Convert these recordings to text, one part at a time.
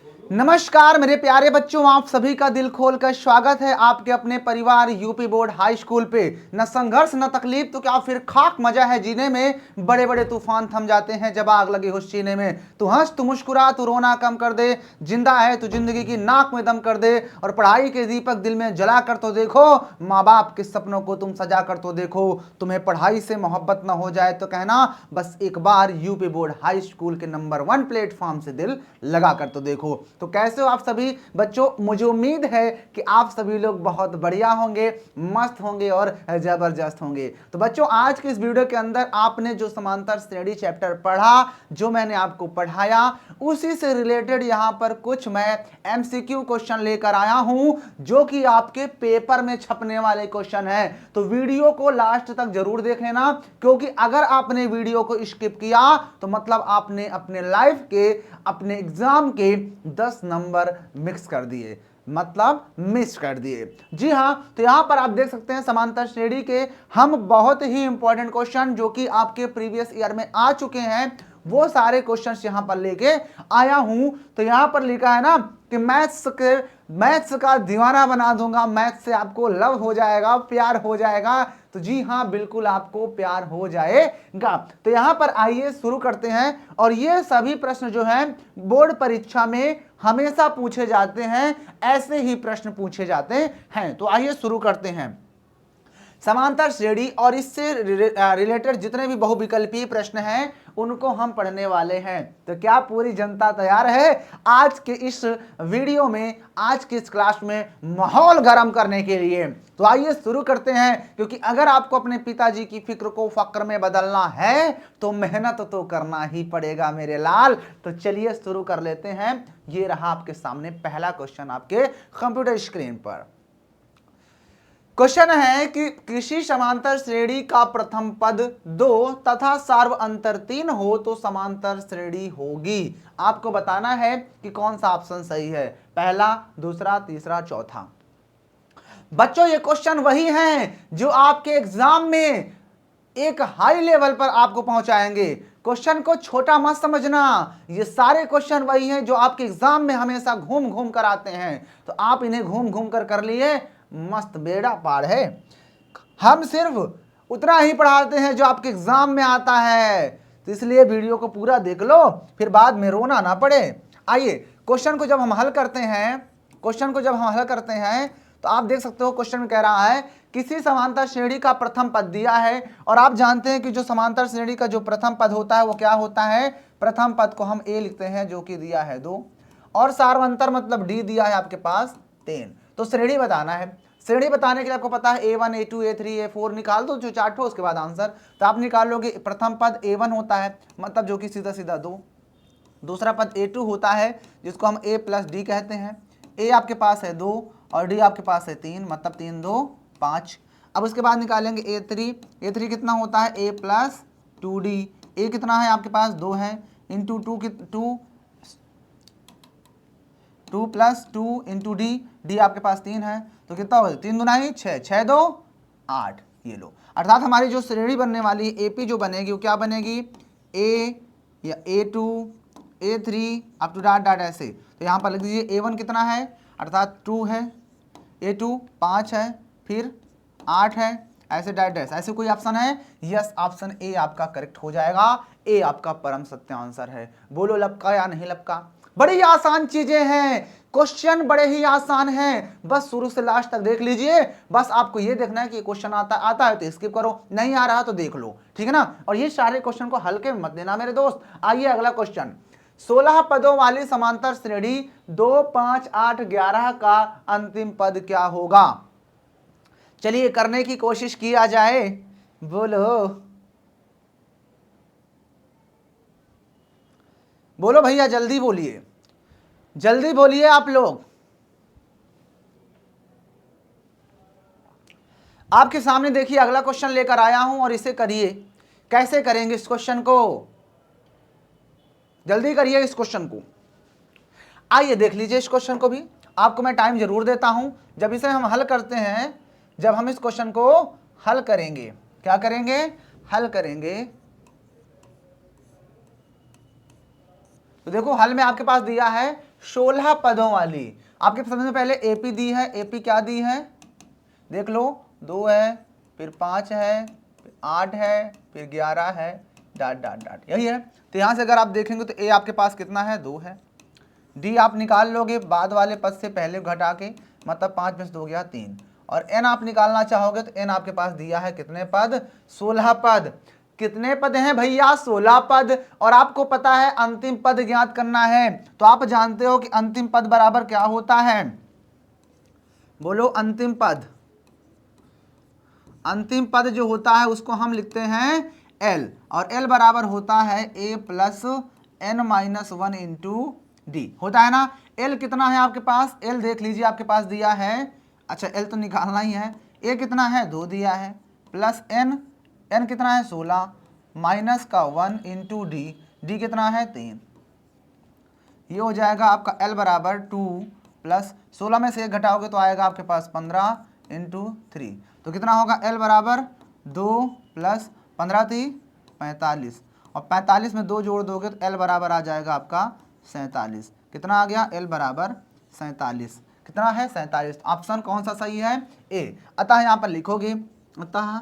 नमस्कार मेरे प्यारे बच्चों, आप सभी का दिल खोल कर स्वागत है आपके अपने परिवार यूपी बोर्ड हाई स्कूल पे। न संघर्ष न तकलीफ तो क्या फिर खाक मजा है जीने में। बड़े बड़े तूफान थम जाते हैं जब आग लगी हो सीने में। तू हंस तू मुस्कुरा तू रोना कम कर दे, जिंदा है तू जिंदगी की नाक में दम कर दे। और पढ़ाई के दीपक दिल में जला कर तो देखो, माँ बाप के सपनों को तुम सजा कर तो देखो। तुम्हें पढ़ाई से मोहब्बत न हो जाए तो कहना, बस एक बार यूपी बोर्ड हाई स्कूल के नंबर 1 प्लेटफॉर्म से दिल लगा कर तो देखो। तो कैसे हो आप सभी बच्चों? मुझे उम्मीद है कि आप सभी लोग बहुत बढ़िया होंगे, मस्त होंगे और जबरदस्त होंगे। तो बच्चों, आज के इस वीडियो के अंदर आपने जो समांतर श्रेणी चैप्टर पढ़ा, जो मैंने आपको पढ़ाया, उसी से रिलेटेड यहां पर कुछ मैं एमसीक्यू क्वेश्चन लेकर आया हूं, जो कि आपके पेपर में छपने वाले क्वेश्चन है। तो वीडियो को लास्ट तक जरूर देख लेना, क्योंकि अगर आपने वीडियो को स्किप किया तो मतलब आपने अपने लाइफ के, अपने एग्जाम के 10 नंबर मिक्स कर दिए, मतलब मिस कर दिए। जी हां, तो यहां पर आप देख सकते हैं समांतर श्रेणी के हम बहुत ही इंपॉर्टेंट क्वेश्चन जो कि आपके प्रीवियस ईयर में आ चुके हैं, वो सारे क्वेश्चंस यहां पर लेके आया हूं। तो यहां पर लिखा है ना कि मैथ्स का दीवाना बना दूंगा, मैथ्स से आपको लव हो जाएगा, प्यार हो जाएगा। तो जी हां, बिल्कुल आपको प्यार हो जाएगा। तो यहां पर आइए शुरू करते हैं। और ये सभी प्रश्न जो हैं बोर्ड परीक्षा में हमेशा पूछे जाते हैं, ऐसे ही प्रश्न पूछे जाते हैं। तो आइए शुरू करते हैं। समांतर श्रेणी और इससे रिलेटेड जितने भी बहुविकल्पीय प्रश्न हैं उनको हम पढ़ने वाले हैं। तो क्या पूरी जनता तैयार है आज के इस वीडियो में, आज की इस क्लास में माहौल गर्म करने के लिए? तो आइए शुरू करते हैं, क्योंकि अगर आपको अपने पिताजी की फिक्र को फक्र में बदलना है तो मेहनत तो करना ही पड़ेगा मेरे लाल। तो चलिए शुरू कर लेते हैं। ये रहा आपके सामने पहला क्वेश्चन आपके कंप्यूटर स्क्रीन पर। क्वेश्चन है कि किसी समांतर श्रेणी का प्रथम पद 2 तथा सार्व अंतर 3 हो तो समांतर श्रेणी होगी। आपको बताना है कि कौन सा ऑप्शन सही है, पहला, दूसरा, तीसरा, चौथा। बच्चों, ये क्वेश्चन वही हैं जो आपके एग्जाम में एक हाई लेवल पर आपको पहुंचाएंगे। क्वेश्चन को छोटा मत समझना, ये सारे क्वेश्चन वही हैं जो आपके एग्जाम में हमेशा घूम घूम कर आते हैं। तो आप इन्हें घूम घूम कर लिए, मस्त बेड़ा पार है। हम सिर्फ उतना ही पढ़ाते हैं जो आपके एग्जाम में आता है। तो इसलिए वीडियो को पूरा देख लो, फिर बाद में रोना ना पड़े। आइए क्वेश्चन को जब हम हल करते हैं, तो आप देख सकते हो क्वेश्चन में कह रहा है किसी समांतर श्रेणी का प्रथम पद दिया है। और आप जानते हैं कि जो समांतर श्रेणी का जो प्रथम पद होता है वो क्या होता है? प्रथम पद को हम ए लिखते हैं, जो कि दिया है 2, और सार्वंतर मतलब डी दिया है आपके पास 3। तो श्रेणी बताना है। श्रेणी बताने के लिए आपको पता है A1 A2 A3 A4 निकाल दो, जो चार्ट हो उसके बाद आंसर। तो आप निकाल लोगे प्रथम पद A1 होता है, मतलब जो कि सीधा सीधा 2। दूसरा पद A2 होता है, जिसको हम A प्लस डी कहते हैं। A आपके पास है 2 और D आपके पास है 3, मतलब 3 2 5। अब उसके बाद निकालेंगे A3 कितना होता है? A plus 2D। A कितना है आपके पास? 2 है, इंटू 2 प्लस 2 इंटू डी आपके पास 3 है। तो कितना हो? 3 दूना ही 6, 6 2 8। ये लो, अर्थात हमारी जो श्रेणी बनने वाली है AP जो बनेगी वो क्या बनेगी? A या A2 A3 up to dot dot ऐसे। तो यहाँ पर लिख दीजिए A1 कितना है, अर्थात 2 है, A2 5 है, फिर 8 है, ऐसे डैट डैश। ऐसे कोई ऑप्शन है? यस, ऑप्शन ए आपका करेक्ट हो जाएगा। ए आपका परम सत्य आंसर है। बोलो लपका या नहीं लपका? बड़ी आसान चीजें हैं, क्वेश्चन बड़े ही आसान हैं, बस शुरू से लास्ट तक देख लीजिए। बस आपको ये देखना है कि क्वेश्चन आता है तो स्किप करो, नहीं आ रहा तो देख लो, ठीक है ना। और ये सारे क्वेश्चन को हल्के में मत लेना मेरे दोस्त। आइए अगला क्वेश्चन। 16 पदों वाली समांतर श्रेणी 2 5 8 11 का अंतिम पद क्या होगा? चलिए करने की कोशिश किया जाए। बोलो भैया, जल्दी बोलिए, जल्दी बोलिए आप लोग। आपके सामने देखिए अगला क्वेश्चन लेकर आया हूं और इसे करिए। कैसे करेंगे इस क्वेश्चन को? जल्दी करिए इस क्वेश्चन को। आइए देख लीजिए इस क्वेश्चन को भी। आपको मैं टाइम जरूर देता हूं। जब इसे हम हल करते हैं, जब हम इस क्वेश्चन को हल करेंगे, क्या करेंगे? हल करेंगे, तो देखो हल में आपके पास दिया है 16 पदों वाली। आपके समझ में पहले एपी दी है, एपी क्या दी है देख लो, 2 है, फिर 5 है, फिर 8 है, फिर 11 है, डाट डाट डाट, यही है। तो यहाँ से अगर आप देखेंगे तो ए आपके पास कितना है, 2 है। डी आप निकाल लोगे बाद वाले पद से पहले घटा के, मतलब 5 में से 2 गया 3। और एन आप निकालना चाहोगे तो एन आपके पास दिया है कितने पद, 16 पद। कितने पद हैं भैया, 16 पद। और आपको पता है अंतिम पद ज्ञात करना है, तो आप जानते हो कि अंतिम पद बराबर क्या होता है, बोलो अंतिम पद। अंतिम पद जो होता है उसको हम लिखते हैं एल, और एल बराबर होता है A plus N minus 1 into D, होता है ना। एल कितना है आपके पास, एल देख लीजिए आपके पास दिया है, अच्छा एल तो निकालना ही है, ए कितना है 2 दिया है, प्लस एन, एन कितना है 16, माइनस का 1 इंटू डी, डी कितना है 3। ये हो जाएगा आपका एल बराबर 2 प्लस 16 में से 1 घटाओगे तो आएगा आपके पास 15 इंटू 3, तो कितना होगा एल बराबर 2 प्लस 15 थी 45, और 45 में 2 जोड़ दोगे तो एल बराबर आ जाएगा आपका 47। कितना आ गया, एल बराबर 47, कितना है 47। ऑप्शन कौन सा सही है, ए। अतः यहाँ पर लिखोगे, अतः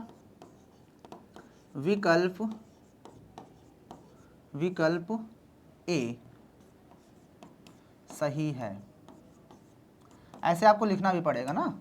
विकल्प ए सही है। ऐसे आपको लिखना भी पड़ेगा ना।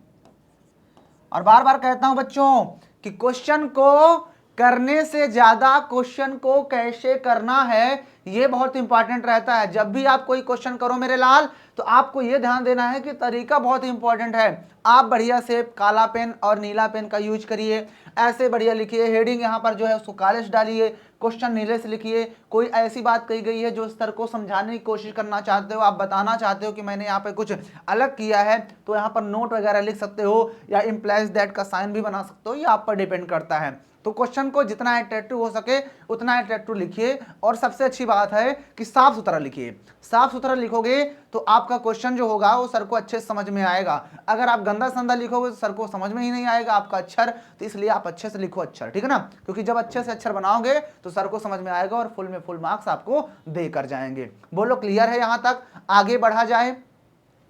और बार बार कहता हूं बच्चों कि क्वेश्चन को करने से ज्यादा क्वेश्चन को कैसे करना है ये बहुत इंपॉर्टेंट रहता है। जब भी आप कोई क्वेश्चन करो मेरे लाल, तो आपको यह ध्यान देना है कि तरीका बहुत इंपॉर्टेंट है। आप बढ़िया से काला पेन और नीला पेन का यूज करिए, ऐसे बढ़िया लिखिए, हेडिंग यहाँ पर जो है उसको काले से डालिए, क्वेश्चन नीले से लिखिए। कोई ऐसी बात कही गई है जो सर को समझाने की कोशिश करना चाहते हो, आप बताना चाहते हो कि मैंने यहाँ पे कुछ अलग किया है, तो यहाँ पर नोट वगैरह लिख सकते हो, या इम्प्लाइज दैट का साइन भी बना सकते हो, ये आप पर डिपेंड करता है। तो क्वेश्चन को जितना अट्रैक्टिव हो सके उतना अट्रैक्टिव लिखिए, और सबसे अच्छी बात है कि साफ सुथरा लिखिए। साफ सुथरा लिखोगे तो आपका क्वेश्चन जो होगा वो सर को अच्छे से समझ में आएगा। अगर आप गंदा संदा लिखोगे तो सर को समझ में ही नहीं आएगा आपका अक्षर, तो इसलिए आप अच्छे से लिखो अक्षर, ठीक है ना, क्योंकि जब अच्छे से अक्षर बनाओगे तो सर को समझ में आएगा और फुल में फुल मार्क्स आपको देकर जाएंगे। बोलो क्लियर है यहां तक, आगे बढ़ा जाए,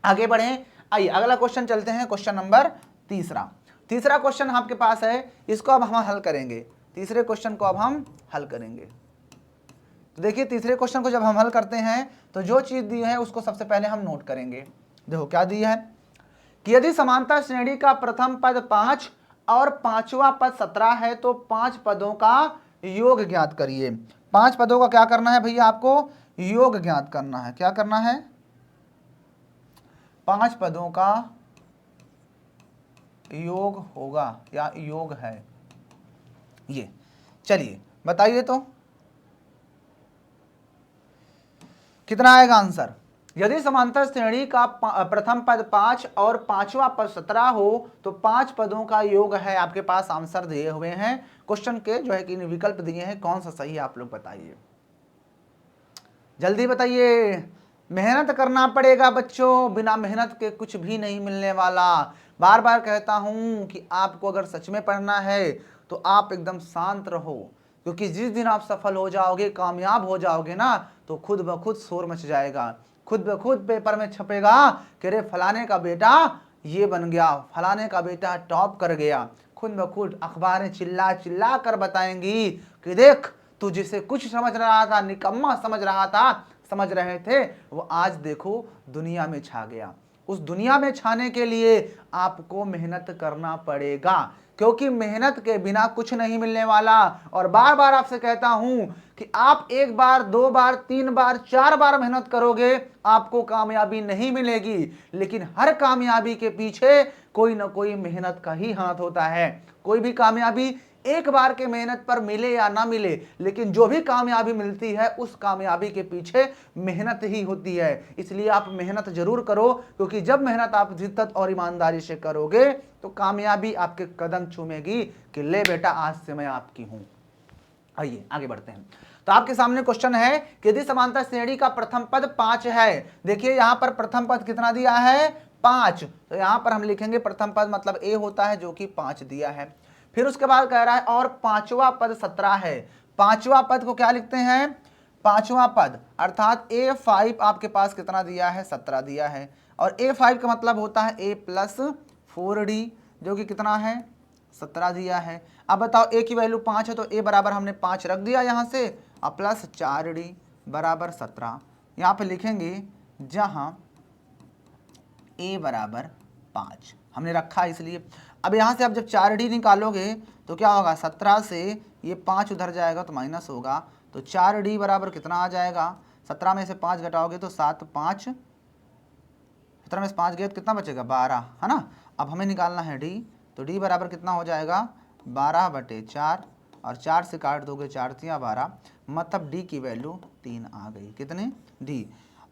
आगे बढ़े। आइए अगला क्वेश्चन चलते हैं, क्वेश्चन नंबर तीसरा क्वेश्चन आपके पास है, इसको अब हम हल करेंगे। तीसरे क्वेश्चन को अब हम हल करेंगे। तो देखिए तीसरे क्वेश्चन को जब हम हल करते हैं तो जो चीज दी है उसको सबसे पहले हम नोट करेंगे। देखो क्या दी है कि यदि समांतर श्रेणी का प्रथम पद 5 और पांचवा पद 17 है तो 5 पदों का योग ज्ञात करिए। 5 पदों का क्या करना है भैया, आपको योग ज्ञात करना है। क्या करना है, 5 पदों का योग होगा या योग है ये। चलिए बताइए तो कितना आएगा आंसर। यदि समांतर श्रेणी का प्रथम पद 5 और पांचवा पद 17 हो तो 5 पदों का योग है। आपके पास आंसर दिए हुए हैं क्वेश्चन के, जो है कि विकल्प दिए हैं, कौन सा सही है आप लोग बताइए, जल्दी बताइए। मेहनत करना पड़ेगा बच्चों, बिना मेहनत के कुछ भी नहीं मिलने वाला। बार बार कहता हूं कि आपको अगर सच में पढ़ना है तो आप एकदम शांत रहो, क्योंकि जिस दिन आप सफल हो जाओगे, कामयाब हो जाओगे ना, तो खुद ब खुद शोर मच जाएगा, खुद ब खुद पेपर में छपेगा कि रे फलाने का बेटा ये बन गया, फलाने का बेटा टॉप कर गया। खुद ब खुद अखबारें चिल्ला चिल्ला कर बताएंगी कि देख तू जिसे कुछ समझ रहा था, निकम्मा समझ रहा था, समझ रहे थे, वो आज देखो दुनिया में छा गया। उस दुनिया में छाने के लिए आपको मेहनत करना पड़ेगा, क्योंकि मेहनत के बिना कुछ नहीं मिलने वाला। और बार बार आपसे कहता हूं कि आप 1 बार 2 बार 3 बार 4 बार मेहनत करोगे आपको कामयाबी नहीं मिलेगी, लेकिन हर कामयाबी के पीछे कोई ना कोई मेहनत का ही हाथ होता है। कोई भी कामयाबी 1 बार के मेहनत पर मिले या ना मिले, लेकिन जो भी कामयाबी मिलती है उस कामयाबी के पीछे मेहनत ही होती है। इसलिए आप मेहनत जरूर करो, क्योंकि जब मेहनत आप जिद्दत और ईमानदारी से करोगे तो कामयाबी आपके कदम चूमेगी कि ले बेटा आज से मैं आपकी हूं। आइए आगे बढ़ते हैं। तो आपके सामने क्वेश्चन है कि यदि समांतर श्रेणी का प्रथम पद 5 है। देखिए यहां पर प्रथम पद कितना दिया है, 5, तो यहां पर हम लिखेंगे प्रथम पद मतलब ए होता है, जो कि 5 दिया है। फिर उसके बाद कह रहा है और पांचवा पद 17 है। पांचवा पद को क्या लिखते हैं, पांचवा पद अर्थात a5 आपके पास कितना दिया है, 17 दिया है। और a5 का मतलब होता है a प्लस 4d जो कि कितना है, 17 दिया है। अब बताओ a की वैल्यू 5 है तो a बराबर हमने 5 रख दिया यहाँ से, और प्लस 4d बराबर 17 यहाँ पे लिखेंगे, जहाँ a बराबर 5 हमने रखा इसलिए। अब यहाँ से आप जब 4d निकालोगे तो क्या होगा, 17 से ये 5 उधर जाएगा तो माइनस होगा, तो 4d बराबर कितना आ जाएगा, 17 में से 5 घटाओगे तो 7 5, 17 में से 5 गए तो कितना बचेगा, 12 है ना। अब हमें निकालना है d, तो d बराबर कितना हो जाएगा, 12/4, और 4 से काट दोगे 4 तिया 12, मतलब d की वैल्यू 3 आ गई। कितने, d।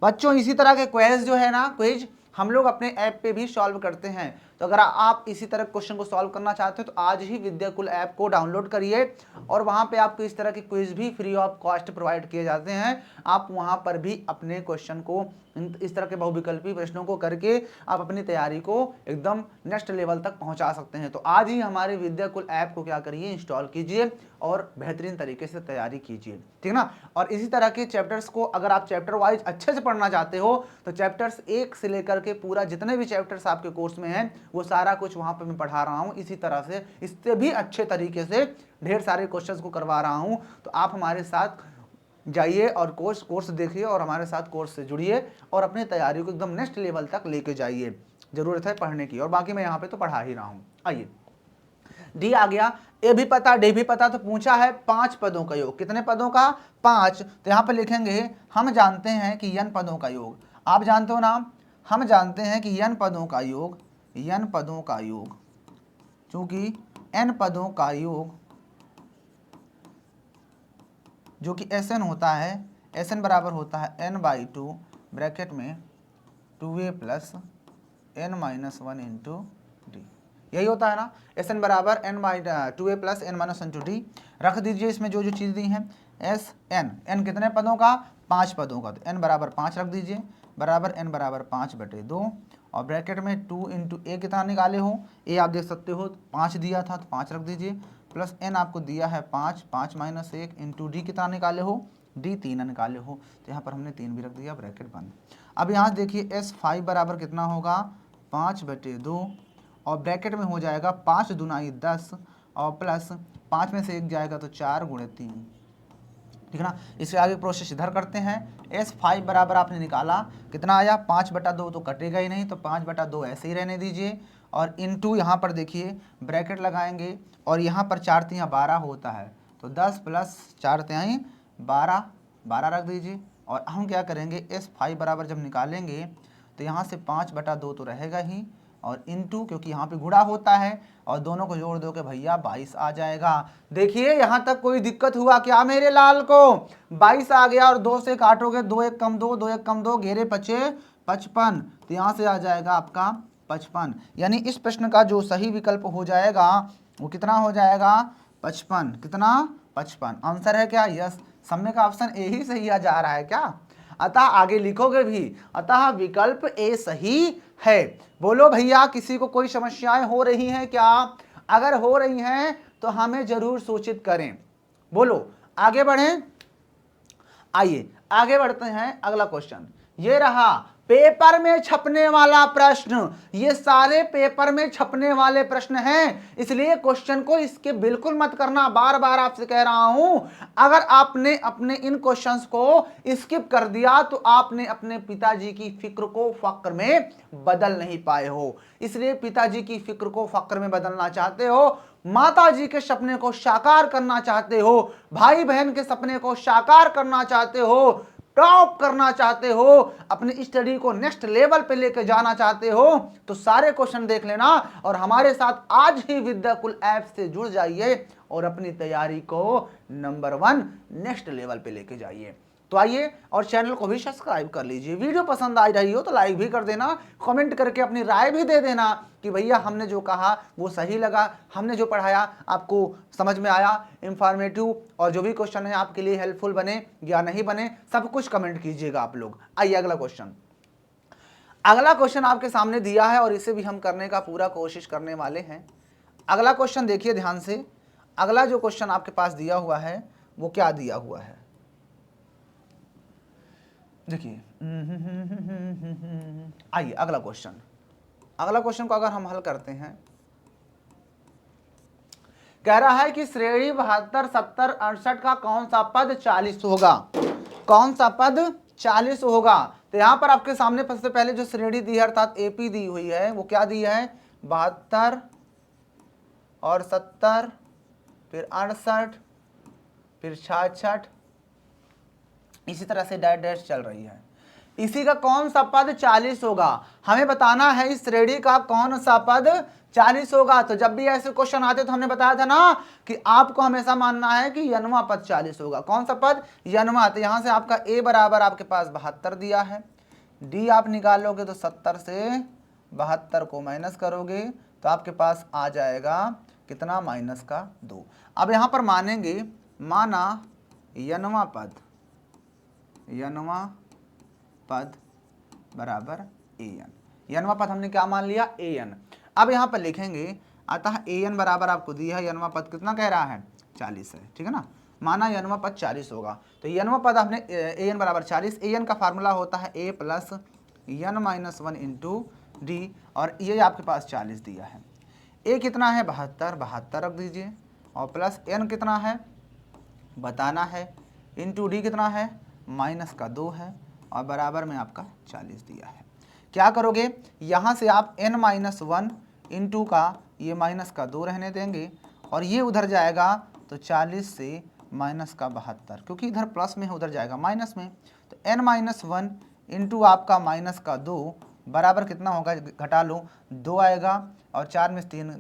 बच्चों इसी तरह के क्वेज जो है ना, क्विज हम लोग अपने ऐप पे भी सॉल्व करते हैं। तो अगर आप इसी तरह क्वेश्चन को सॉल्व करना चाहते हो तो आज ही विद्याकुल ऐप को डाउनलोड करिए, और वहां पे आपको इस तरह के क्विज भी फ्री ऑफ कॉस्ट प्रोवाइड किए जाते हैं। आप वहां पर भी अपने क्वेश्चन को, इस तरह के बहुविकल्पी प्रश्नों को करके आप अपनी तैयारी को एकदम नेक्स्ट लेवल तक पहुंचा सकते हैं। तो आज ही हमारे विद्याकुल ऐप को क्या करिए, इंस्टॉल कीजिए और बेहतरीन तरीके से तैयारी कीजिए, ठीक ना। और इसी तरह के चैप्टर्स को अगर आप चैप्टर वाइज अच्छे से पढ़ना चाहते हो तो चैप्टर्स 1 से लेकर के पूरा जितने भी चैप्टर्स आपके कोर्स में हैं वो सारा कुछ वहां पर मैं पढ़ा रहा हूं। इसी तरह से इससे भी अच्छे तरीके से ढेर सारे क्वेश्चंस को करवा रहा हूं। तो आप हमारे साथ जाइए और कोर्स देखिए और हमारे साथ कोर्स से जुड़िए और अपनी तैयारी को एकदम नेक्स्ट लेवल तक लेके जाइए। जरूरत है पढ़ने की, और बाकी मैं यहाँ पे तो पढ़ा ही रहा हूँ। आइए, डी आ गया, ए भी पता डी भी पता, तो पूछा है 5 पदों का योग। कितने पदों का, 5। तो यहाँ पे लिखेंगे, हम जानते हैं कि n पदों का योग, आप जानते हो ना, हम जानते हैं कि n पदों का योग, n पदों का योग, चूंकि n पदों का योग जो कि Sn होता है, Sn बराबर होता है n/2 ब्रैकेट में 2a plus n-1 into D, यही होता है ना। Sn बराबर n/2a plus n-1 into D. रख दीजिए इसमें जो जो चीज़ दी हैं, Sn, n कितने पदों का, 5 पदों का, तो n बराबर 5 रख दीजिए, बराबर n बराबर 5/2, और ब्रैकेट में 2 इंटू a कितना निकाले हो, a आप देख सकते हो 5 दिया था तो 5 रख दीजिए, प्लस n आपको दिया है 5, 5 - 1 इंटू डी कितना निकाले हो, d 3 निकाले हो, तो यहाँ पर हमने 3 भी रख दिया, ब्रैकेट बंद। अब यहाँ देखिए S5 बराबर कितना होगा, 5/2, और ब्रैकेट में हो जाएगा 5 दूनाई 10, और प्लस 5 में से 1 जाएगा तो 4 × 3, ठीक है ना। इससे आगे प्रोसेस इधर करते हैं। S5 बराबर आपने निकाला, कितना आया, 5/2, तो कटेगा ही नहीं, तो 5/2 ऐसे ही रहने दीजिए, और इनटू यहाँ पर देखिए ब्रैकेट लगाएंगे, और यहाँ पर 4 तिया 12 होता है, तो 10 प्लस 4 तिहाई 12, 12 रख दीजिए। और हम क्या करेंगे, S5 बराबर जब निकालेंगे तो यहाँ से 5/2 तो रहेगा ही, और इनटू, क्योंकि यहाँ पे गुणा होता है, और दोनों को जोड़ दो के भैया 22 आ जाएगा। देखिए यहाँ तक कोई दिक्कत हुआ क्या मेरे लाल को, 22 आ गया, और 2 से काटोगे, 2 1 कम 2, 2 1 कम 2, घेरे 55, तो यहाँ से आ जाएगा आपका 55। यानी इस प्रश्न का जो सही विकल्प हो जाएगा वो कितना हो जाएगा, 55। कितना, 55 आंसर है क्या, यस। समय का ऑप्शन ए ही सही आ जा रहा है क्या, अतः आगे लिखोगे भी, अतः विकल्प ए सही है। बोलो भैया, किसी को कोई समस्याएं हो रही हैं क्या, अगर हो रही हैं तो हमें जरूर सूचित करें। बोलो, आगे बढ़ें। आइए आगे बढ़ते हैं, अगला क्वेश्चन ये रहा, पेपर में छपने वाला प्रश्न। ये सारे पेपर में छपने वाले प्रश्न हैं, इसलिए क्वेश्चन को इसके बिल्कुल मत करना, बार बार आपसे कह रहा हूं। अगर आपने अपने इन क्वेश्चंस को स्किप कर दिया तो आपने अपने पिताजी की फिक्र को फक्र में बदल नहीं पाए हो। इसलिए पिताजी की फिक्र को फक्र में बदलना चाहते हो, माता जी के सपने को साकार करना चाहते हो, भाई बहन के सपने को साकार करना चाहते हो, टॉप करना चाहते हो, अपनी स्टडी को नेक्स्ट लेवल पे लेके जाना चाहते हो, तो सारे क्वेश्चन देख लेना और हमारे साथ आज ही विद्याकुल ऐप से जुड़ जाइए और अपनी तैयारी को नंबर 1 नेक्स्ट लेवल पे लेके जाइए। तो आइए, और चैनल को भी सब्सक्राइब कर लीजिए। वीडियो पसंद आ रही हो तो लाइक भी कर देना, कमेंट करके अपनी राय भी दे देना कि भैया हमने जो कहा वो सही लगा, हमने जो पढ़ाया आपको समझ में आया, इंफॉर्मेटिव, और जो भी क्वेश्चन है आपके लिए हेल्पफुल बने या नहीं बने, सब कुछ कमेंट कीजिएगा आप लोग। आइए अगला क्वेश्चन। अगला क्वेश्चन आपके सामने दिया है और इसे भी हम करने का पूरा कोशिश करने वाले हैं। अगला क्वेश्चन देखिए ध्यान से। अगला जो क्वेश्चन आपके पास दिया हुआ है वो क्या दिया हुआ है, देखिए आइए अगला क्वेश्चन को अगर हम हल करते हैं, कह रहा है कि श्रेणी 72, 70, 68 का कौन सा पद 40 होगा, कौन सा पद 40 होगा। तो यहां पर आपके सामने सबसे पहले जो श्रेणी दी है अर्थात एपी दी हुई है, वो क्या दी है, 72 और 70, फिर 68, फिर 66, इसी तरह से डैश डैश चल रही है। इसी का कौन सा पद 40 होगा, हमें बताना है इस श्रेणी का कौन सा पद 40 होगा। तो जब भी ऐसे क्वेश्चन आते तो हमने बताया था ना कि आपको हमेशा मानना है कि यनवा पद 40 होगा। कौन सा पद, यनवा। तो यहां से आपका ए बराबर आपके पास 72 दिया है, डी आप निकालोगे तो 70 से 72 को माइनस करोगे तो आपके पास आ जाएगा कितना, -2। अब यहां पर मानेंगे, माना यनवा पद बराबर an, यनवा पद हमने क्या मान लिया, an। अब यहां पर लिखेंगे, अतः an बराबर आपको दिया है, यनवा पद कितना कह रहा है, 40 है, ठीक है ना। माना यनवा पद 40 होगा, तो यनवा पद आपने an बराबर 40, an का फार्मूला होता है a plus n-1 into D, और ये आपके पास 40 दिया है। a कितना है, 72 रख दीजिए, और प्लस n कितना है बताना है, इंटू डी कितना है, -2 है, और बराबर में आपका 40 दिया है। क्या करोगे, यहाँ से आप n-1 इंटू का ये -2 रहने देंगे, और ये उधर जाएगा तो 40 से -72, क्योंकि इधर प्लस में है उधर जाएगा माइनस में, तो n-1 इंटू आपका -2 बराबर कितना होगा, घटा लो 2 आएगा, और 4 में 3,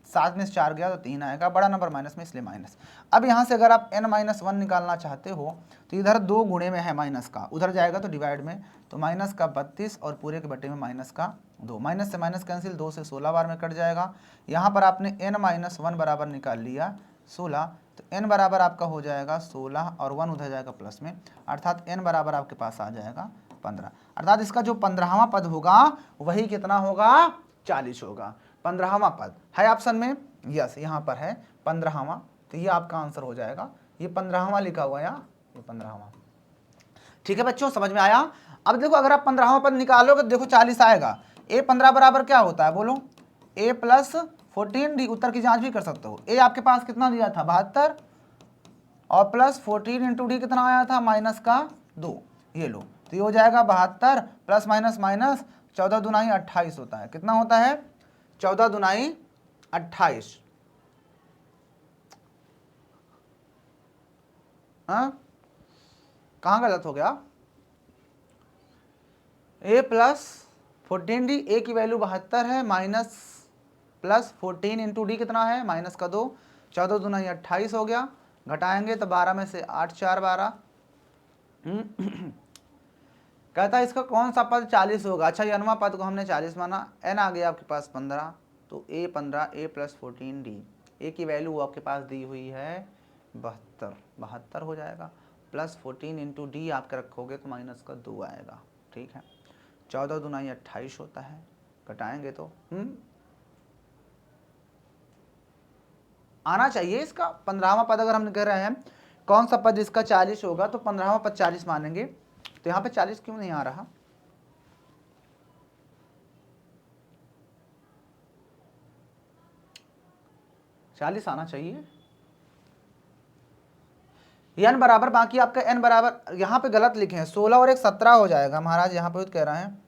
7 में से 4 गया तो 3 आएगा, बड़ा नंबर माइनस में इसलिए माइनस। अब यहाँ से अगर आप n-1 निकालना चाहते हो तो इधर 2 गुणे में है माइनस का, उधर जाएगा तो डिवाइड में, तो -32 और पूरे के बटे में -2, माइनस से माइनस कैंसिल, 2 से 16 बार में कट जाएगा। यहाँ पर आपने n-1 बराबर निकाल लिया 16, तो n बराबर आपका हो जाएगा 16 और 1 उधर जाएगा प्लस में, अर्थात n बराबर आपके पास आ जाएगा 15, अर्थात इसका जो 15वां पद होगा वही कितना होगा, 40 होगा। 15वां पद है ऑप्शन में, यस यहाँ पर है 15वां, तो ये आपका आंसर हो जाएगा, ये 15वां लिखा हुआ है, ये 15वां। ठीक है बच्चों, समझ में आया। अब देखो अगर आप 15वां पद निकालोगे तो देखो 40 आएगा, a 15 बराबर क्या होता है बोलो, a प्लस 14d, उत्तर की जांच भी कर सकते हो। a आपके पास कितना दिया था, 72, और प्लस 14 इंटू डी कितना आया था, -2, ये लो, तो ये हो जाएगा 72 प्लस माइनस माइनस 14 दूनाई 28 होता है, कितना होता है, 14 दूनाई 28। हाँ कहाँ गलत हो गया, a प्लस 14d, a की वैल्यू 72 है, माइनस प्लस 14 इंटू डी कितना है, -2, 14 दूनाई 28 हो गया, घटाएंगे तो 12 में से 8 4 12। कहता है इसका कौन सा पद 40 होगा। अच्छा यनवा पद को हमने 40 माना, n आ गया आपके पास 15, तो a 15, a plus 14d, a की वैल्यू आपके पास दी हुई है 72 हो जाएगा, प्लस 14 इंटू डी आपके रखोगे तो -2 आएगा, ठीक है। 14 दूनाई 28 होता है, घटाएंगे तो आना चाहिए इसका 15वां पद। अगर हम कह रहे हैं कौन सा पद इसका 40 होगा तो 15वां पद 40 मानेंगे, तो यहाँ पे 40 क्यों नहीं आ रहा, चालीस आना चाहिए, n बराबर, बाकी आपका n बराबर यहाँ पे गलत लिखे हैं, 16 और 1 17 हो जाएगा महाराज, यहाँ पे कह रहे हैं,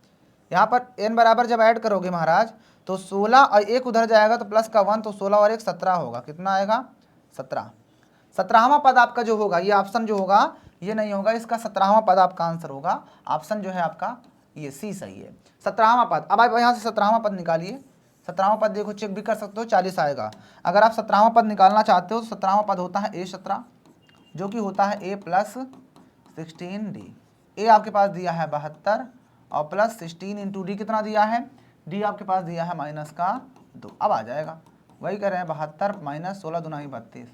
यहाँ पर n बराबर जब ऐड करोगे महाराज तो 16 और 1 उधर जाएगा तो प्लस का 1, तो 16 और 1 17 होगा, कितना आएगा 17। 17वां पद आपका जो होगा, ये ऑप्शन जो होगा ये नहीं होगा, इसका 17वां पद आपका आंसर होगा, ऑप्शन जो है आपका ये सी सही है, 17वां पद। अब आप यहाँ से 17वां पद निकालिए, 17वां पद देखो चेक भी कर सकते हो, 40 आएगा। अगर आप 17वां पद निकालना चाहते हो तो 17वां पद होता है a 17, जो कि होता है a प्लस 16d, a आपके पास दिया है 72 और प्लस 16 इंटू डी कितना दिया है, d आपके पास दिया है -2, अब आ जाएगा, वही कर रहे हैं 72 माइनस 16 दूनाई 32,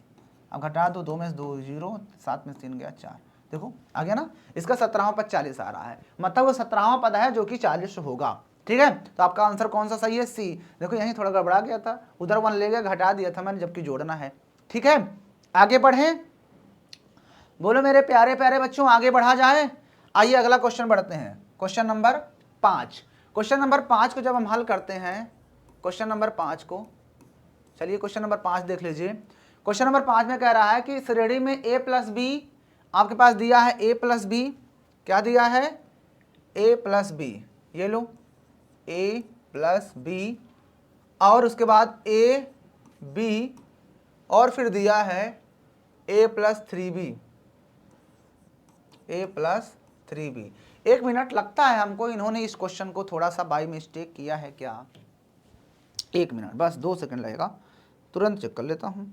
अब घटा दो, 2 में से 2 0, 7 में से 3 गया 4, देखो आ गया ना, इसका 17वां पद 40 आ रहा है, मतलब वो 17वां पद है जो कि 40 होगा, ठीक है। तो आपका आंसर कौन सा सही है, सी। देखो यहीं थोड़ा गड़बड़ा गया था, उधर 1 ले गया, घटा दिया था मैंने, जबकि जोड़ना है, ठीक है। आगे बढ़े, बोलो मेरे प्यारे प्यारे बच्चों, आगे बढ़ा जाए। आइए अगला क्वेश्चन बढ़ते हैं, क्वेश्चन नंबर 5। क्वेश्चन नंबर 5 को जब हम हल करते हैं, क्वेश्चन नंबर 5 को, चलिए क्वेश्चन नंबर 5 देख लीजिए। क्वेश्चन नंबर 5 में कह रहा है कि श्रेणी में a प्लस बी आपके पास दिया है, a प्लस बी, क्या दिया है, a प्लस बी, ये लो a प्लस बी, और उसके बाद a b, और फिर दिया है a plus 3b, a plus 3b। 1 minute लगता है हमको, इन्होंने इस क्वेश्चन को थोड़ा सा बाई मिस्टेक किया है क्या, 1 मिनट बस, 2 सेकंड लगेगा, तुरंत चेक कर लेता हूं।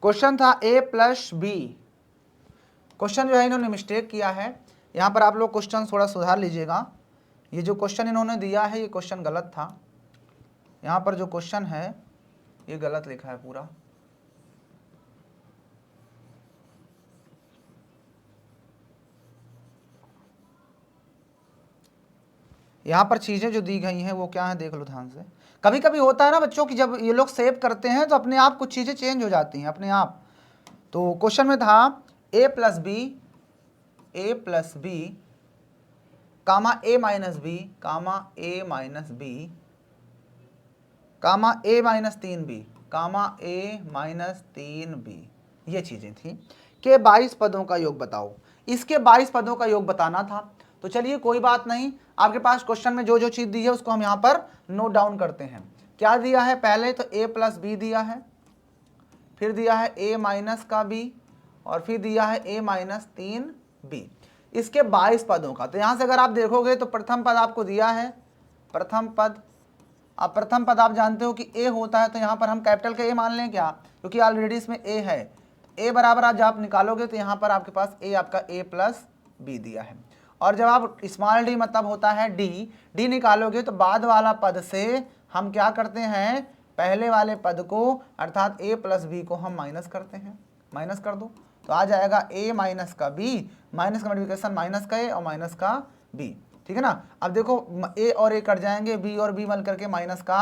क्वेश्चन था a प्लस बी, क्वेश्चन जो है इन्होंने मिस्टेक किया है। यहां पर आप लोग क्वेश्चन थोड़ा सुधार लीजिएगा। ये जो क्वेश्चन इन्होंने दिया है ये क्वेश्चन गलत था। यहां पर जो क्वेश्चन है ये गलत लिखा है पूरा। यहाँ पर चीज़ें जो दी गई हैं वो क्या है, देख लो ध्यान से। कभी कभी होता है ना बच्चों की, जब ये लोग सेव करते हैं तो अपने आप कुछ चीज़ें चेंज हो जाती हैं अपने आप। तो क्वेश्चन में था a plus B comma a minus B comma a minus B comma a minus 3b comma a minus 3b, ये चीज़ें थी कि 22 पदों का योग बताओ। इसके 22 पदों का योग बताना था। तो चलिए कोई बात नहीं, आपके पास क्वेश्चन में जो जो चीज़ दी है उसको हम यहाँ पर नोट डाउन करते हैं। क्या दिया है, पहले तो a प्लस बी दिया है, फिर दिया है a माइनस का b, और फिर दिया है a माइनस 3b। इसके 22 पदों का, तो यहाँ से अगर आप देखोगे तो प्रथम पद आपको दिया है, प्रथम पद। अब प्रथम पद आप जानते हो कि a होता है, तो यहाँ पर हम कैपिटल का a मान लें क्या, क्योंकि ऑलरेडी इसमें a है। a बराबर आज आप निकालोगे तो यहाँ पर आपके पास a आपका a प्लस बी दिया है। और जब आप स्मॉल d मतलब होता है d निकालोगे तो बाद वाला पद से हम क्या करते हैं, पहले वाले पद को अर्थात a प्लस बी को हम माइनस करते हैं। माइनस कर दो तो आ जाएगा a माइनस का b, माइनस का मल्टीप्लिकेशन माइनस का a और माइनस का b, ठीक है ना। अब देखो a और a कट जाएंगे, b और b मिल करके माइनस का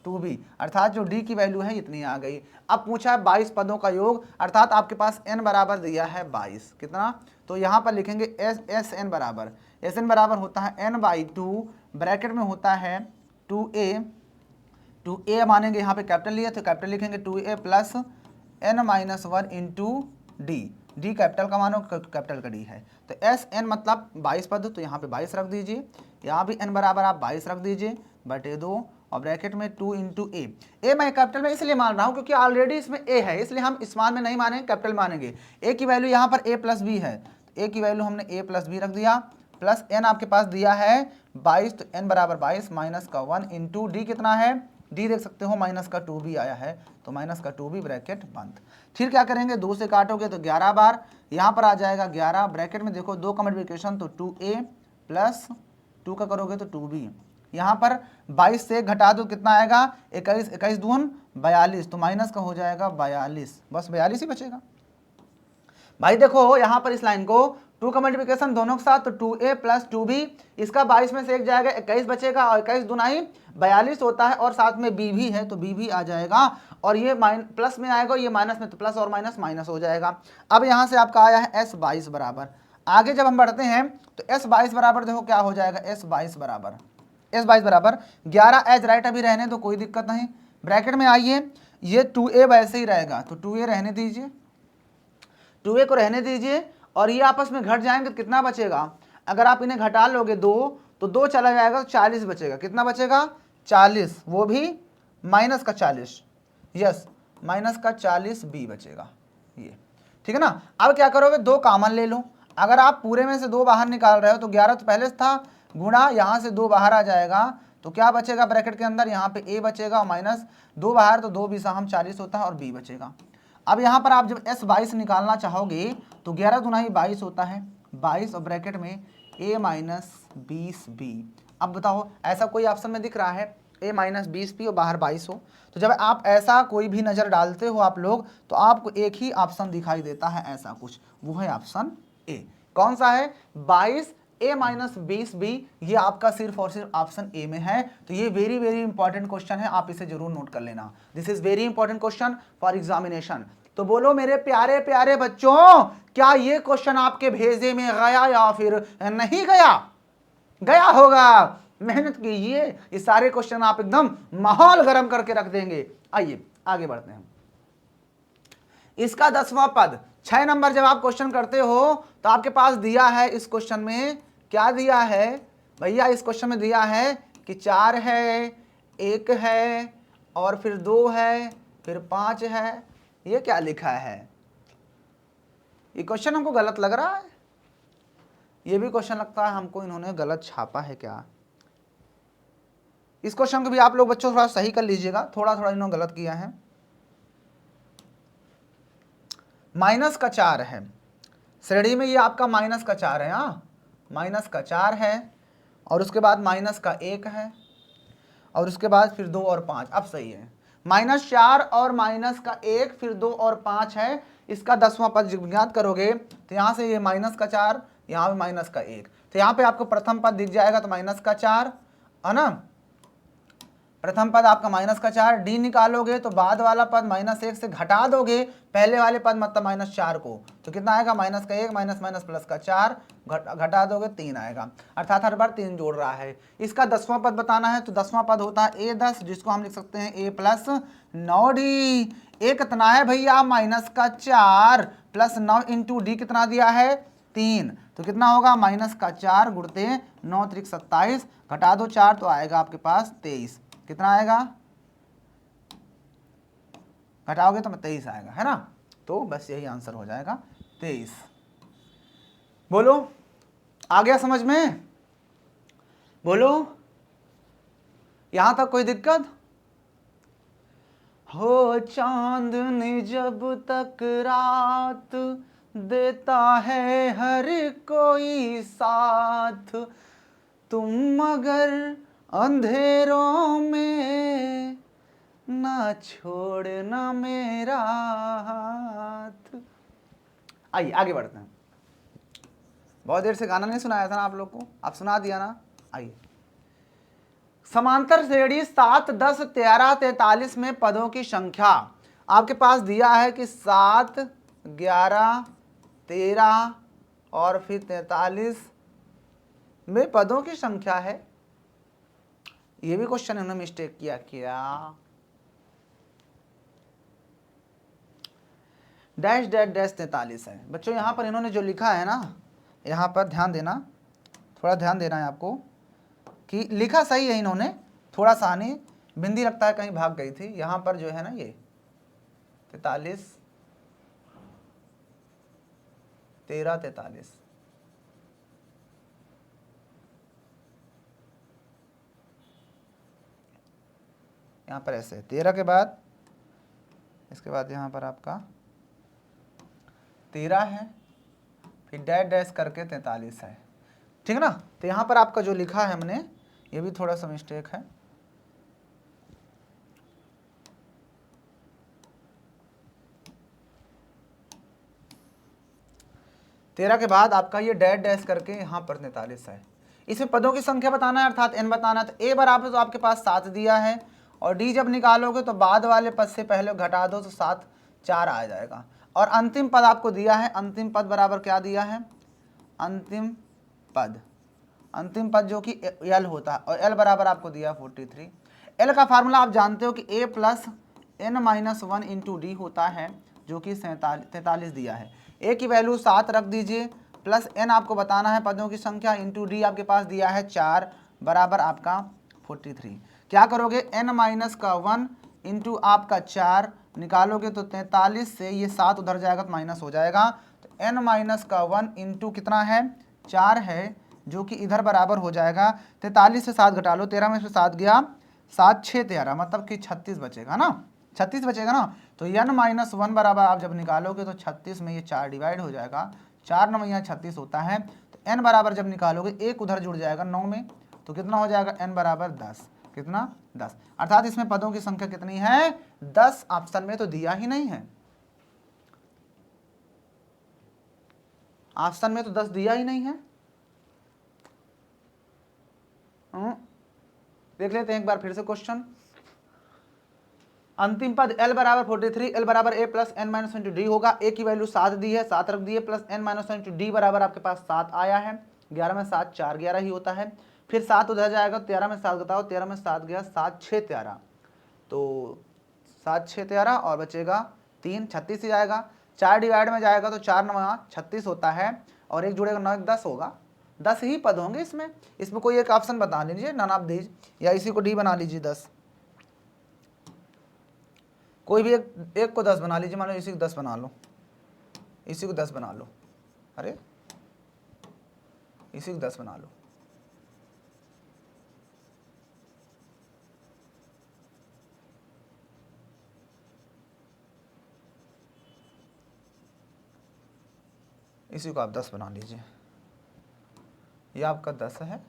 2b, अर्थात जो d की वैल्यू है इतनी आ गई। अब पूछा है 22 पदों का योग, अर्थात आपके पास n बराबर दिया है 22, कितना, तो यहाँ पर लिखेंगे एस एन बराबर, एस एन बराबर होता है n बाई 2, ब्रैकेट में होता है 2a मानेंगे, यहाँ पे कैपिटल लिया तो कैपिटल लिखेंगे 2a plus n minus 1 into D, D capital का मानो कैपिटल का डी है। तो एस एन मतलब 22 पद, तो यहाँ पे 22 रख दीजिए, यहाँ भी n बराबर आप 22 रख दीजिए बटे 2, और ब्रैकेट में 2 इंटू ए मैं कैपिटल में इसलिए मान रहा हूँ क्योंकि ऑलरेडी इसमें a है, इसलिए हम स्मॉल में नहीं मानेंगे, कैपिटल मानेंगे। a की वैल्यू यहाँ पर a प्लस बी है, तो a की वैल्यू हमने a प्लस बी रख दिया, प्लस n आपके पास दिया है 22, तो n बराबर 22 माइनस का 1 इंटू डी, कितना है d देख सकते हो माइनस का 2b आया है, तो माइनस का 2b ब्रैकेट बंद। फिर क्या करेंगे, 2 से काटोगे तो 11 बार, यहाँ पर आ जाएगा 11, ब्रैकेट में देखो 2 का मल्टीप्लिकेशन तो 2a प्लस 2 का करोगे तो 2b, यहाँ पर 22 से घटा दो कितना आएगा, 21, 21 दून 42, तो माइनस का हो जाएगा 42, बस 42 ही बचेगा। भाई देखो यहाँ पर इस लाइन को 2 का मल्टीप्लिकेशन दोनों के साथ तो 2a प्लस 2b, इसका 22 में से एक जाएगा, 21 बचेगा, और 21 दूनाई 42 होता है, और साथ में b भी है तो b भी आ जाएगा, और ये प्लस में आएगा, ये माइनस में, तो प्लस और माइनस माइनस हो जाएगा। अब यहाँ से आपका आया है s22 बराबर, आगे जब हम बढ़ते हैं तो s22 बराबर देखो क्या हो जाएगा, s22 बराबर 11 एज राइट अभी रहने दो, कोई दिक्कत नहीं, ब्रैकेट में आइए, ये 2a वैसे ही रहेगा तो 2a रहने दीजिए, 2a को रहने दीजिए, और ये आपस में घट जाएंगे तो कितना बचेगा, अगर आप इन्हें घटा लोगे 2 तो 2 चला जाएगा तो 40 बचेगा, कितना बचेगा 40, वो भी माइनस का 40, यस माइनस का 40b बचेगा ये, ठीक है ना। अब क्या करोगे, 2 कॉमन ले लो, अगर आप पूरे में से 2 बाहर निकाल रहे हो तो 11 तो पहले से था, गुणा यहाँ से 2 बाहर आ जाएगा तो क्या बचेगा ब्रैकेट के अंदर, यहाँ पे a बचेगा और माइनस 2 बाहर तो 2 भी हम 40 होता है और b बचेगा। अब यहाँ पर आप जब s22 निकालना चाहोगे तो 11 दूना ही 22 होता है, 22 और ब्रैकेट में a माइनस 20b। अब बताओ ऐसा कोई ऑप्शन में दिख रहा है a माइनस 20b और बाहर 22 हो, तो जब आप ऐसा कोई भी नज़र डालते हो आप लोग तो आपको एक ही ऑप्शन दिखाई देता है ऐसा कुछ, वो है ऑप्शन ए। कौन सा है, 22 a माइनस 20b, ये आपका सिर्फ और सिर्फ ऑप्शन ए में है। तो ये वेरी वेरी इंपॉर्टेंट क्वेश्चन है, आप इसे जरूर नोट कर लेना। This is very important question for examination. तो बोलो मेरे प्यारे प्यारे बच्चों, क्या ये क्वेश्चन आपके भेजे में गया या फिर नहीं गया? गया होगा। मेहनत कीजिए, ये सारे क्वेश्चन आप एकदम माहौल गर्म करके रख देंगे। आइए आगे बढ़ते हैं। इसका 10वां पद, 6 नंबर जब आप क्वेश्चन करते हो तो आपके पास दिया है, इस क्वेश्चन में क्या दिया है भैया? इस क्वेश्चन में दिया है कि 4 है, 1 है और फिर 2 है, फिर 5 है। ये क्या लिखा है? ये क्वेश्चन हमको गलत लग रहा है। ये भी क्वेश्चन लगता है हमको इन्होंने गलत छापा है क्या? इस क्वेश्चन को भी आप लोग बच्चों थोड़ा सही कर लीजिएगा, थोड़ा थोड़ा इन्होंने गलत किया है। माइनस का 4 है श्रेणी में, ये आपका माइनस का 4 है। हाँ, माइनस का 4 है और उसके बाद माइनस का 1 है और उसके बाद फिर 2 और 5। अब सही है, -4 और माइनस का 1, फिर 2 और 5 है। इसका 10वां पद जब ज्ञात करोगे तो यहाँ से ये माइनस का 4, यहाँ पे माइनस का 1, तो यहाँ पे आपको प्रथम पद दिख जाएगा तो माइनस का 4 है ना। प्रथम पद आपका माइनस का 4, डी निकालोगे तो बाद वाला पद -1 से घटा दोगे पहले वाले पद मतलब -4 को, तो कितना आएगा? माइनस का 1 माइनस माइनस प्लस का 4, घटा दोगे 3 आएगा, अर्थात हर बार 3 जोड़ रहा है। इसका 10वां पद बताना है तो 10वां पद होता है A10, जिसको हम लिख सकते हैं A प्लस 9D। ए कितना है भैया? माइनस का 4 प्लस 9 इंटू डी कितना दिया है? 3, तो कितना होगा? माइनस का 4 गुणते 9 त्रिक 27, घटा दो 4 तो आएगा आपके पास 23। कितना आएगा? घटाओगे तो 23 आएगा, है ना। तो बस यही आंसर हो जाएगा 23। बोलो, आ गया समझ में? बोलो, यहां तक कोई दिक्कत हो? चांदनी जब तक रात देता है हर कोई साथ, तुम मगर अंधेरों में ना छोड़ना मेरा हाथ। आइए आगे बढ़ते हैं। बहुत देर से गाना नहीं सुनाया था ना आप लोग को, आप सुना दिया ना। आइए, समांतर श्रेणी 7, 10, 13, 43 में पदों की संख्या आपके पास दिया है कि 7, 11, 13 और फिर 43 में पदों की संख्या है। ये भी क्वेश्चन इन्होंने मिस्टेक किया क्या? डैश डैश डैश 43 है बच्चों। यहाँ पर इन्होंने जो लिखा है ना, यहाँ पर ध्यान देना, थोड़ा ध्यान देना है आपको कि लिखा सही है इन्होंने, थोड़ा सा नहीं बिंदी लगता है कहीं भाग गई थी। यहाँ पर जो है ना ये 43, 13, 43, यहाँ पर ऐसे 13 के बाद, इसके बाद यहाँ पर आपका 13 है, फिर डैश डैश करके 43 है, ठीक है ना। तो यहाँ पर आपका जो लिखा है हमने, ये भी थोड़ा सा मिस्टेक है। तेरह के बाद आपका ये डैश डैश करके यहाँ पर 43 है। इसमें पदों की संख्या बताना है अर्थात n बताना है। तो a बराबर तो आपके पास 7 दिया है और d जब निकालोगे तो बाद वाले पद से पहले घटा दो तो 7, 4 आ जाएगा। और अंतिम पद आपको दिया है, अंतिम पद बराबर क्या दिया है? अंतिम पद, अंतिम पद जो कि l होता है और l बराबर आपको दिया 43। l का फार्मूला आप जानते हो कि a plus n-1 into D होता है, जो कि 43 दिया है। a की वैल्यू 7 रख दीजिए, प्लस n आपको बताना है पदों की संख्या, इंटू डी आपके पास दिया है 4 बराबर आपका 43। क्या करोगे? n-1 इंटू आपका 4 निकालोगे तो 43 से ये 7 उधर जाएगा तो माइनस हो जाएगा। तो n-1 इंटू कितना है? 4 है, जो कि इधर बराबर हो जाएगा 43 से 7 घटा लो, 13 में से 7 गया, 7, 6, 13 मतलब कि 36 बचेगा ना, 36 बचेगा ना। तो n-1 बराबर आप जब निकालोगे तो 36 में ये 4 डिवाइड हो जाएगा, 4 9 यहाँ 36 होता है। तो n बराबर जब निकालोगे 1 उधर जुड़ जाएगा 9 में, तो कितना हो जाएगा? n बराबर 10। कितना? 10। अर्थात इसमें पदों की संख्या कितनी है? 10। ऑप्शन में तो दिया ही नहीं है, ऑप्शन में तो 10 दिया ही नहीं है। देख लेते हैं एक बार फिर से क्वेश्चन। अंतिम पद l बराबर 43 l बराबर a plus n minus one D होगा। a की वैल्यू 7 दी है, 7 रख दी है, plus n minus one D बराबर आपके पास 7 आया है। 11 में 7 4 11 ही होता है। फिर 7 उधर जाएगा, 13 में 7 बताओ, 13 में 7 गया, 7 6 13, तो 7 6 13 और बचेगा 3, 36 ही जाएगा। 4 डिवाइड में जाएगा तो 4 9 36 होता है, और एक जुड़ेगा 9 10 होगा। 10 ही पद होंगे इसमें। इसमें कोई एक ऑप्शन बता लीजिए, नन ऑफ दीज, या इसी को डी बना लीजिए 10, कोई भी एक को 10 बना लीजिए। मान लो इसी को 10 बना लो, इसी को 10 बना लो, अरे इसी को 10 बना लो। इसी को आप 10 बना लीजिए, ये आपका 10 है,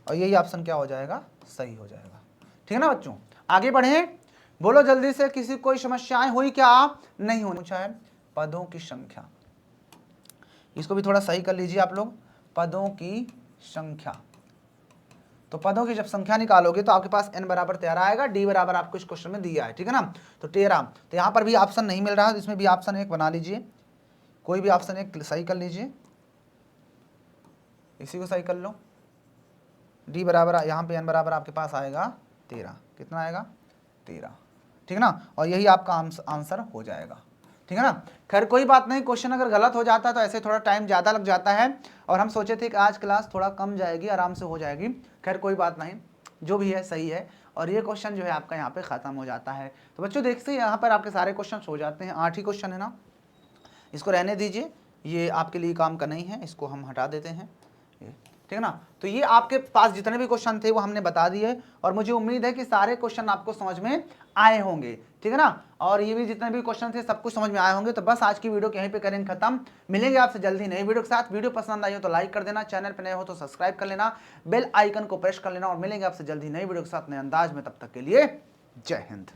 और यही ऑप्शन क्या हो जाएगा, सही हो जाएगा। ठीक है ना बच्चों, आगे बढ़ें। बोलो जल्दी से, किसी कोई समस्याएं हुई क्या? नहीं होनी चाहिए। पदों की संख्या, इसको भी थोड़ा सही कर लीजिए आप लोग। पदों की संख्या, तो पदों की जब संख्या निकालोगे तो आपके पास n बराबर 13 आएगा। डी बराबर आपको इस क्वेश्चन में दिया है, ठीक है ना। तो 13, तो यहाँ पर भी ऑप्शन नहीं मिल रहा है, इसमें भी ऑप्शन 1 बना लीजिए, कोई भी ऑप्शन 1 सही कर लीजिए, इसी को सही कर लो। डी बराबर यहाँ पे n बराबर आपके पास आएगा 13, कितना आएगा 13, ठीक है ना। और यही आपका आंसर हो जाएगा, ठीक है ना। खैर कोई बात नहीं, क्वेश्चन अगर गलत हो जाता है तो ऐसे थोड़ा टाइम ज़्यादा लग जाता है, और हम सोचे थे कि आज क्लास थोड़ा कम जाएगी, आराम से हो जाएगी। खैर कोई बात नहीं, जो भी है सही है, और ये क्वेश्चन जो है आपका यहाँ पे ख़त्म हो जाता है। तो बच्चों देखते यहाँ पर आपके सारे क्वेश्चन हो जाते हैं, 8 ही क्वेश्चन है ना, इसको रहने दीजिए, ये आपके लिए काम का नहीं है, इसको हम हटा देते हैं, ठीक है ना। तो ये आपके पास जितने भी क्वेश्चन थे वो हमने बता दिए, और मुझे उम्मीद है कि सारे क्वेश्चन आपको समझ में आए होंगे, ठीक है ना। और ये भी जितने भी क्वेश्चन थे सब कुछ समझ में आए होंगे। तो बस आज की वीडियो यहीं पे करेंगे खत्म। मिलेंगे आपसे जल्दी नई वीडियो के साथ। वीडियो पसंद आई हो तो लाइक कर देना, चैनल पर नए हो तो सब्सक्राइब कर लेना, बेल आइकन को प्रेस कर लेना, और मिलेंगे आपसे जल्दी नई वीडियो के साथ नए अंदाज में। तब तक के लिए जय हिंद।